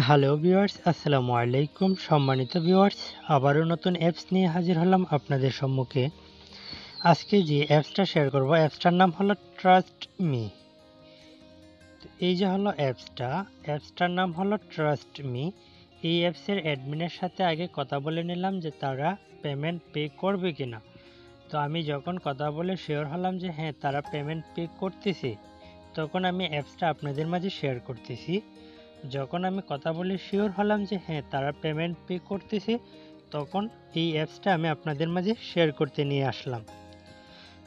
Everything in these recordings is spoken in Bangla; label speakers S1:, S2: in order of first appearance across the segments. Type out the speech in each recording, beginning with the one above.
S1: হ্যালো ভিউয়ার্স, আসসালামু আলাইকুম। সম্মানিত ভিউয়ার্স, আবারও নতুন অ্যাপস নিয়ে হাজির হলাম আপনাদের সম্মুখে। আজকে যে অ্যাপসটা শেয়ার করব, অ্যাপসটার নাম হলো ট্রাস্ট মি। এই যে হলো অ্যাপসটার নাম হলো ট্রাস্ট মি। এই অ্যাপসের অ্যাডমিনের সাথে আগে কথা বলে নিলাম যে তারা পেমেন্ট পে করবে কিনা। তো আমি যখন কথা বলে শিওর হলাম যে হ্যাঁ, তারা পেমেন্ট পে করতেছে, তখন আমি অ্যাপসটা আপনাদের মাঝে শেয়ার করতেছি। যখন আমি কথা বলে শিওর হলাম যে হ্যাঁ, তারা পেমেন্ট পে করতেছে, তখন এই অ্যাপসটা আমি আপনাদের মাঝে শেয়ার করতে নিয়ে আসলাম।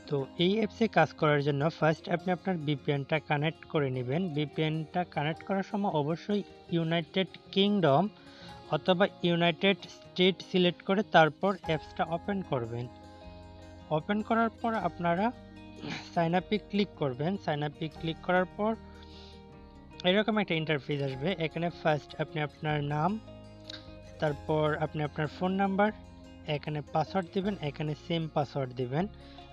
S1: তো এই অ্যাপসে কাজ করার জন্য ফার্স্ট আপনি আপনার ভিপিএনটা কানেক্ট করে নেবেন। ভিপিএনটা কানেক্ট করার সময় অবশ্যই ইউনাইটেড কিংডম অথবা ইউনাইটেড স্টেট সিলেক্ট করে তারপর অ্যাপসটা ওপেন করবেন। ওপেন করার পর আপনারা সাইন আপে ক্লিক করবেন। সাইন আপে ক্লিক করার পর এরকম একটা ইন্টারফেস আসবে। এখানে ফার্স্ট আপনি আপনার নাম, তারপর আপনি আপনার ফোন নাম্বার, এখানে পাসওয়ার্ড দিবেন, এখানে সেম পাসওয়ার্ড দিবেন,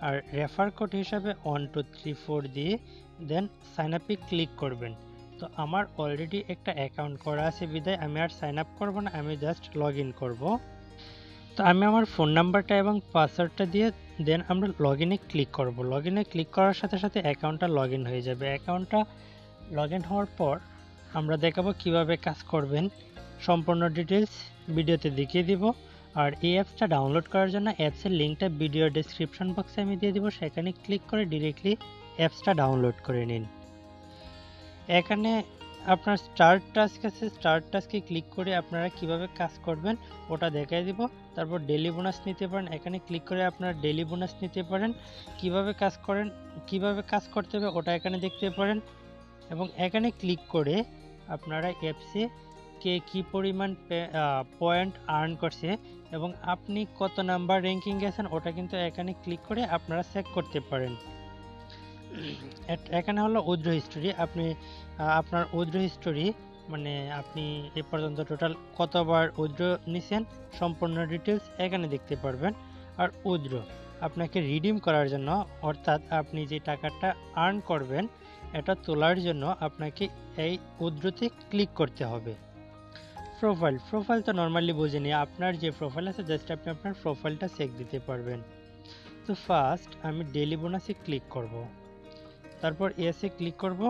S1: আর রেফার কোড হিসাবে 1234 দিয়ে দেন সাইন আপে ক্লিক করবেন। তো আমার অলরেডি একটা অ্যাকাউন্ট করা আছে বিধায় আমি আর সাইন আপ করবো না, আমি জাস্ট লগ ইন করবো। তো আমি আমার ফোন নাম্বারটা এবং পাসওয়ার্ডটা দিয়ে দেন আমরা লগ ইনে ক্লিক করবো। লগ ইনে ক্লিক করার সাথে সাথে অ্যাকাউন্টটা লগ ইন হয়ে যাবে। অ্যাকাউন্টটা লগ ইন হওয়ার পর আমরা দেখাবো কিভাবে কাজ করবেন। সম্পূর্ণ ডিটেলস ভিডিওতে দেখিয়ে দিব। আর এই অ্যাপসটা ডাউনলোড করার জন্য অ্যাপসের লিঙ্কটা ভিডিও ডেসক্রিপশন বক্সে আমি দিয়ে দিব, সেখানে ক্লিক করে ডিরেক্টলি অ্যাপসটা ডাউনলোড করে নিন। এখানে আপনার স্টার্ট টাস্ক আছে, স্টার্ট টাস্কে ক্লিক করে আপনারা কিভাবে কাজ করবেন ওটা দেখাই দিব। তারপর ডেইলি বোনাস নিতে পারেন, এখানে ক্লিক করে আপনারা ডেইলি বোনাস নিতে পারেন। কিভাবে কাজ করেন, কিভাবে কাজ করতে হবে ওটা এখানে দেখতে পারেন। এবং এখানে ক্লিক করে আপনারা অ্যাপসে কে কী পরিমাণ পয়েন্ট আর্ন করছে এবং আপনি কত নাম্বার র্যাঙ্কিং গেছেন ওটা কিন্তু এখানে ক্লিক করে আপনারা চেক করতে পারেন। এখানে হলো উইথড্র হিস্টোরি। আপনি আপনার উইথড্র হিস্টোরি মানে আপনি এ পর্যন্ত টোটাল কতবার উইথড্র নিছেন সম্পূর্ণ ডিটেলস এখানে দেখতে পারবেন। আর উইথড্র আপনাকে রিডিম করার জন্য, অর্থাৎ আপনি যে টাকাটা আর্ন করবেন এটা তোলার জন্য আপনাকে এই উইথড্রতে ক্লিক করতে হবে। প্রোফাইল তো নর্মালি বুঝে নিই, আপনার যে প্রোফাইল আছে জাস্ট আপনি আপনার প্রোফাইলটা চেক দিতে পারবেন। তো ফার্স্ট আমি ডেইলি বোনাসে ক্লিক করব, তারপর এসে ক্লিক করব।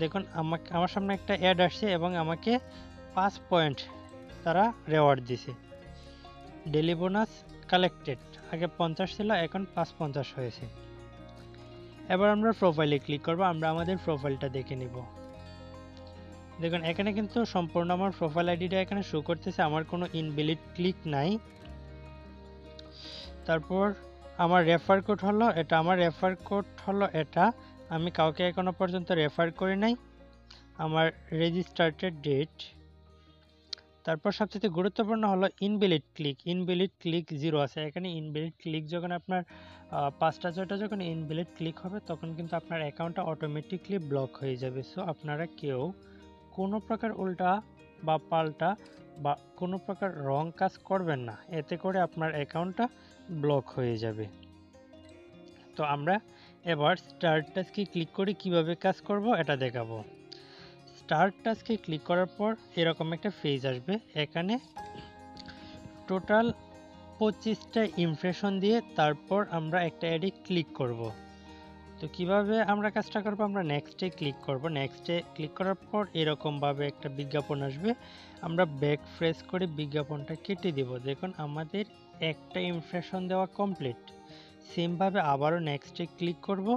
S1: দেখুন আমার সামনে একটা অ্যাড আসছে এবং আমাকে 5 পয়েন্ট তারা রেওয়ার্ড দিছে। ডেইলি বোনাস কালেক্টেড আগে 50 ছিল, এখন 550 হয়েছে। এবার আমরা প্রোফাইলে ক্লিক করব, আমরা আমাদের প্রোফাইলটা দেখে নিব। দেখুন এখানে কিন্তু সম্পূর্ণ আমার প্রোফাইল আইডিটা এখানে শো করতেছে, আমার কোনো ইনভ্যালিড ক্লিক নাই। তারপর আমার রেফার কোড হলো এটা, এটা আমি কাউকে এখনো পর্যন্ত রেফার করি নাই। আমার রেজিস্টার্টেড ডেট, তারপর সবচেয়ে গুরুত্বপূর্ণ হলো ইনভ্যালিড ক্লিক 0 আছে। এখানে ইনভ্যালিড ক্লিক যখন আপনার 5টা 6টা যখন ইনভ্যালিড ক্লিক হবে তখন কিন্তু আপনার অ্যাকাউন্টটা অটোমেটিকলি ব্লক হয়ে যাবে। সো আপনারা কেউ কোনো প্রকার উল্টা বা পাল্টা বা কোনো প্রকার রং কাজ করবেন না, এতে করে আপনার অ্যাকাউন্টটা ব্লক হয়ে যাবে। তো আমরা এবার স্টার্ট টাস্কে ক্লিক করে কিভাবে কাজ করব এটা দেখাবো। স্টার্ট টাস্কে ক্লিক করার পর এরকম একটা পেজ আসবে। এখানে টোটাল 25টা ইমপ্রেশন দিয়ে তারপর আমরা একটা অ্যাডে ক্লিক করব। তো কিভাবে আমরা কাজটা করব, আমরা নেক্সটে ক্লিক করব। নেক্সটে ক্লিক করার পর এরকমভাবে একটা বিজ্ঞাপন আসবে, আমরা ব্যাক প্রেস করে বিজ্ঞাপনটা কেটে দেব। দেখুন আমাদের একটা ইমপ্রেশন দেওয়া কমপ্লিট। সেমভাবে আবারও নেক্সটে ক্লিক করব।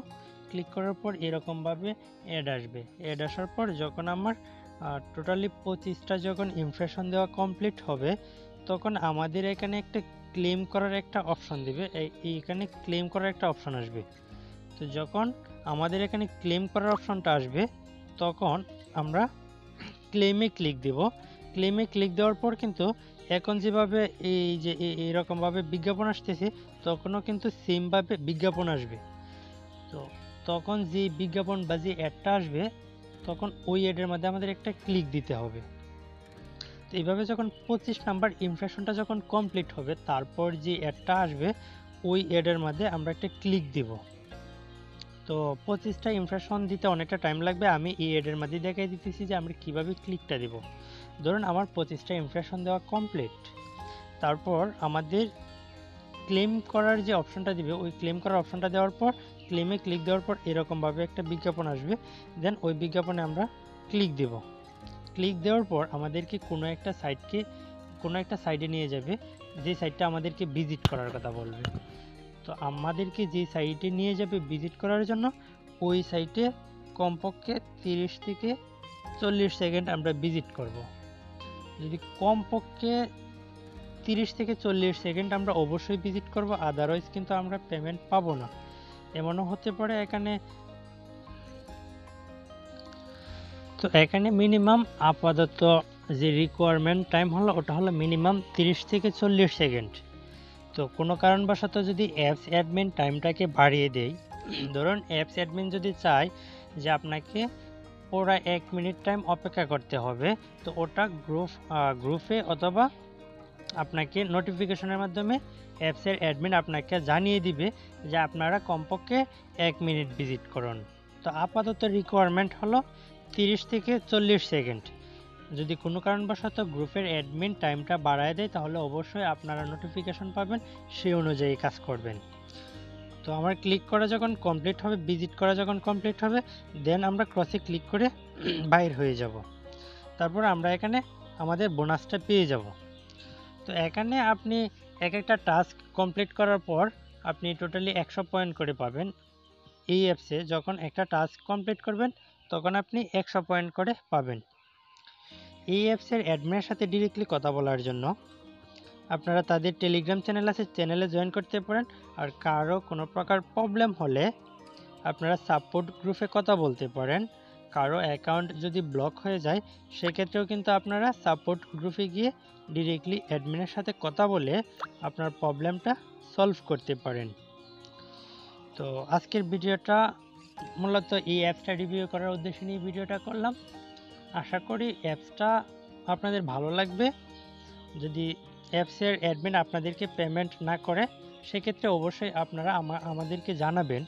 S1: ক্লিক করার পর এরকমভাবে অ্যাড আসবে। অ্যাড আসার পর যখন আমার টোটালি 25টা যখন ইমপ্রেশন দেওয়া কমপ্লিট হবে তখন আমাদের এখানে একটা ক্লেম করার একটা অপশন দিবে। এইখানে ক্লেম করার একটা অপশন আসবে। তো যখন আমাদের এখানে ক্লেম করার অপশনটা আসবে তখন আমরা ক্লেমে ক্লিক দেব। ক্লেমে ক্লিক দেওয়ার পর কিন্তু এখন যেভাবে এই যে এইরকমভাবে বিজ্ঞাপন আসতেছে তখনও কিন্তু সেমভাবে বিজ্ঞাপন আসবে। তো তখন যে বিজ্ঞাপন বা যে অ্যাডটা আসবে তখন ওই অ্যাডের মধ্যে আমাদের একটা ক্লিক দিতে হবে। তো এইভাবে যখন 25 নাম্বার ইমপ্রেশনটা যখন কমপ্লিট হবে তারপর যে অ্যাডটা আসবে ওই অ্যাডের মধ্যে আমরা একটা ক্লিক দিব। তো 25টা ইমপ্রেশন দিতে অনেকটা টাইম লাগবে। আমি এই এডের মধ্যে দেখাই দিতেছি যে আমরা কিভাবে ক্লিকটা দেব। ধরুন আমার 25টা ইমপ্রেশন দেওয়া কমপ্লিট। তারপর আমাদের ক্লেম করার যে অপশনটা দিবে, ওই ক্লেম করার অপশনটা দেওয়ার পর ক্লেমে ক্লিক দেওয়ার পর এরকমভাবে একটা বিজ্ঞাপন আসবে। দেন ওই বিজ্ঞাপনে আমরা ক্লিক দেব। ক্লিক দেওয়ার পর আমাদেরকে কোনো একটা সাইডে নিয়ে যাবে, যে সাইটটা আমাদেরকে ভিজিট করার কথা বলবে। তো আমাদেরকে যে সাইটে নিয়ে যাবে ভিজিট করার জন্য, ওই সাইটে কমপক্ষে 30 থেকে 40 সেকেন্ড আমরা ভিজিট করব। যদি কমপক্ষে 30 থেকে 40 সেকেন্ড আমরা অবশ্যই ভিজিট করব, আদারওয়াইজ কিন্তু আমরা পেমেন্ট পাবো না। এমনও হতে পারে এখানে মিনিমাম আপাতত যে রিকোয়ারমেন্ট টাইম হলো ওটা হলো মিনিমাম 30 থেকে 40 সেকেন্ড। তো কোনো কারণবশত যদি অ্যাপস অ্যাডমিন টাইমটাকে বাড়িয়ে দেয়, ধরুন অ্যাপস অ্যাডমিন যদি চায় যে আপনাকে পুরো 1 মিনিট টাইম অপেক্ষা করতে হবে, তো ওটা গ্রুপে অথবা আপনাকে নোটিফিকেশনের মাধ্যমে অ্যাপসের অ্যাডমিন আপনাকে জানিয়ে দিবে যে আপনারা কমপক্ষে 1 মিনিট ভিজিট করুন। তো আপাতত রিকোয়ারমেন্ট হলো 30 থেকে 40 সেকেন্ড। যদি কোনো কারণবশত গ্রুপের অ্যাডমিন টাইমটা বাড়ায় দেয় তাহলে অবশ্যই আপনারা নোটিফিকেশন পাবেন, সেই অনুযায়ী কাজ করবেন। তো আমার ক্লিক করা যখন কমপ্লিট হবে, ভিজিট করা যখন কমপ্লিট হবে, দেন আমরা ক্রসে ক্লিক করে বাইর হয়ে যাব। তারপর আমরা এখানে আমাদের বোনাসটা পেয়ে যাব। তো এখানে আপনি এক একটা টাস্ক কমপ্লিট করার পর আপনি টোটালি 100 পয়েন্ট করে পাবেন। এই অ্যাপসে যখন একটা টাস্ক কমপ্লিট করবেন তখন আপনি 100 পয়েন্ট করে পাবেন। এই অ্যাপসের অ্যাডমিনের সাথে ডিরেক্টলি কথা বলার জন্য আপনারা তাদের টেলিগ্রাম চ্যানেল আছে, চ্যানেলে জয়েন করতে পারেন। আর কারো কোনো প্রকার প্রবলেম হলে আপনারা সাপোর্ট গ্রুপে কথা বলতে পারেন। কারো অ্যাকাউন্ট যদি ব্লক হয়ে যায় সেক্ষেত্রেও কিন্তু আপনারা সাপোর্ট গ্রুপে গিয়ে ডিরেক্টলি অ্যাডমিনের সাথে কথা বলে আপনার প্রবলেমটা সলভ করতে পারেন। তো আজকের ভিডিওটা মূলত এই অ্যাপসটা রিভিউ করার উদ্দেশ্যে নিয়ে ভিডিওটা করলাম। আশা করি অ্যাপসটা আপনাদের ভালো লাগবে। যদি অ্যাপসের অ্যাডমিন আপনাদেরকে পেমেন্ট না করে সেক্ষেত্রে অবশ্যই আপনারা আমাদেরকে জানাবেন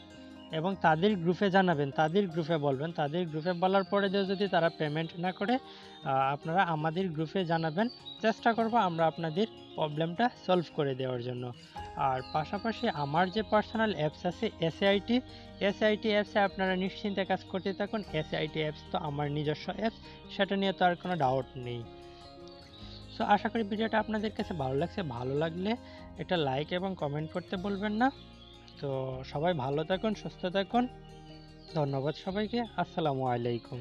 S1: এবং তাদের গ্রুপে জানাবেন, তাদের গ্রুপে বলবেন। তাদের গ্রুপে বলার পরে যদি তারা পেমেন্ট না করে আপনারা আমাদের গ্রুপে জানাবেন। চেষ্টা করব আমরা আপনাদের প্রবলেমটা সলভ করে দেওয়ার জন্য। আর পাশাপাশি আমার যে পার্সোনাল অ্যাপস আছে এসআইটি অ্যাপসে আপনারা নিশ্চিন্তে কাজ করতে থাকুন। এসআইটি অ্যাপস তো আমার নিজস্ব অ্যাপস, সেটা নিয়ে তো আর কোনো ডাউট নেই। সো আশা করি ভিডিওটা আপনাদের কাছে ভালো লাগছে। ভালো লাগলে একটা লাইক এবং কমেন্ট করতে বলবেন না। তো সবাই ভালো থাকুন, সুস্থ থাকুন। ধন্যবাদ সবাইকে। আসসালামু আলাইকুম।